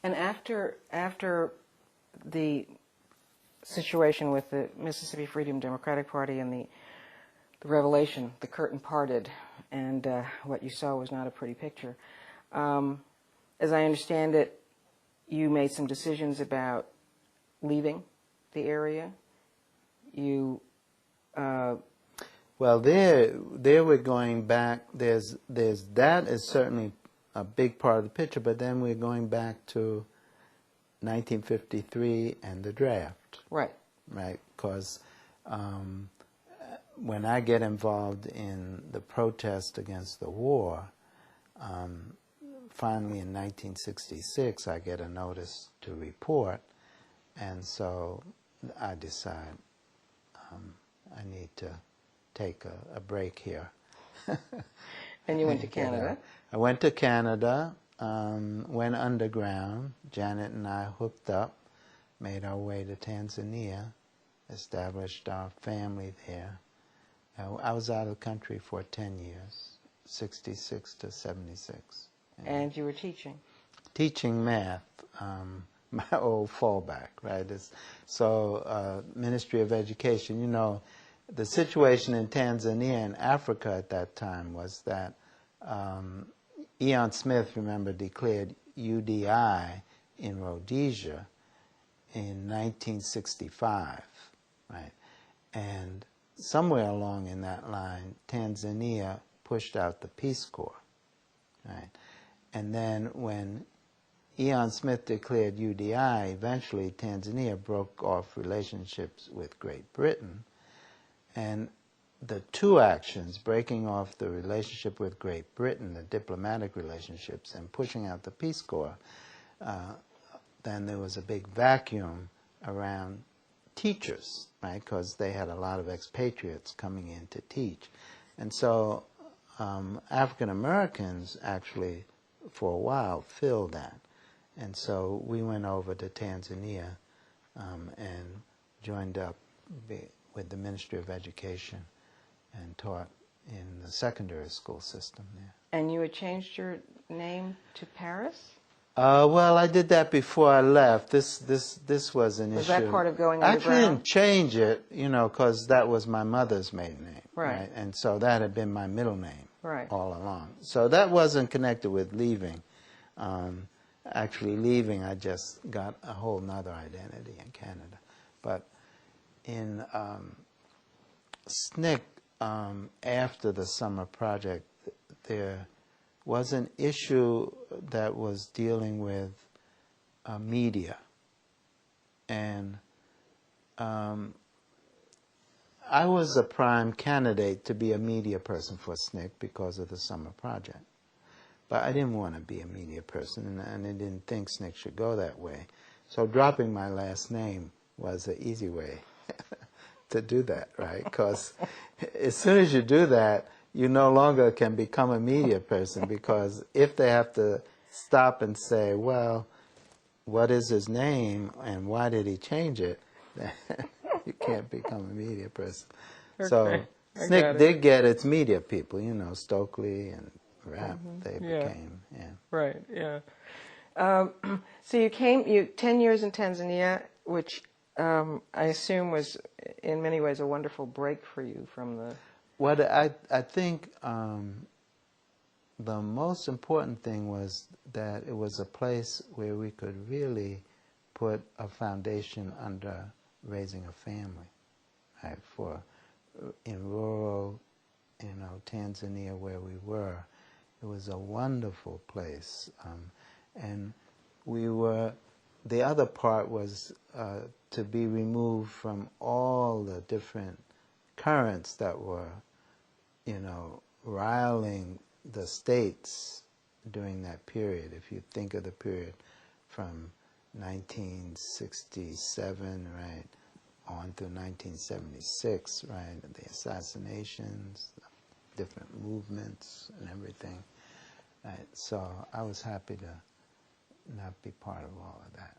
And after the situation with the Mississippi Freedom Democratic Party and the revelation, the curtain parted, and what you saw was not a pretty picture. As I understand it, you made some decisions about leaving the area. You well, there we're going back. There's that is certainly a big part of the picture, but then we're going back to 1953 and the draft. Right. Right, because when I get involved in the protest against the war, finally in 1966 I get a notice to report, and so I decide I need to take a break here. And you went to Canada? I went to Canada, went underground. Janet and I hooked up, made our way to Tanzania, established our family there. I was out of the country for 10 years, 66 to 76. And you were teaching? Teaching math, my old fallback, right? So Ministry of Education, you know, the situation in Tanzania and Africa at that time was that Ian Smith, remember, declared UDI in Rhodesia in 1965, right? And somewhere along in that line, Tanzania pushed out the Peace Corps, right? And then when Ian Smith declared UDI, eventually Tanzania broke off relationships with Great Britain. And the two actions, breaking off the relationship with Great Britain, the diplomatic relationships, and pushing out the Peace Corps, then there was a big vacuum around teachers, right? Because they had a lot of expatriates coming in to teach. And so African Americans actually, for a while, filled that. And so we went over to Tanzania and joined up with the Ministry of Education and taught in the secondary school system there. And you had changed your name to Paris? Well, I did that before I left. This was an issue. Was that part of going underground? underground? I didn't change it, you know, because that was my mother's maiden name. Right. And so that had been my middle name all along. So that wasn't connected with leaving. Actually leaving, I just got a whole nother identity in Canada. But in SNCC, after the summer project, there was an issue that was dealing with media. And I was a prime candidate to be a media person for SNCC because of the summer project. But I didn't want to be a media person, and I didn't think SNCC should go that way. So dropping my last name was an easy way to do that, right? Because as soon as you do that, you no longer can become a media person, because if they have to stop and say, well, what is his name and why did he change it, then you can't become a media person. Okay. So SNCC did get its media people, you know, Stokely and Rapp, they became, Right, yeah. So you 10 years in Tanzania, which I assume was in many ways a wonderful break for you from the... What I think the most important thing was that it was a place where we could really put a foundation under raising a family, right? In rural, you know, Tanzania where we were, it was a wonderful place, and the other part was to be removed from all the different currents that were, you know, riling the states during that period. If you think of the period from 1967, right, on through 1976, right, the assassinations, different movements and everything. Right. So I was happy to not be part of all of that.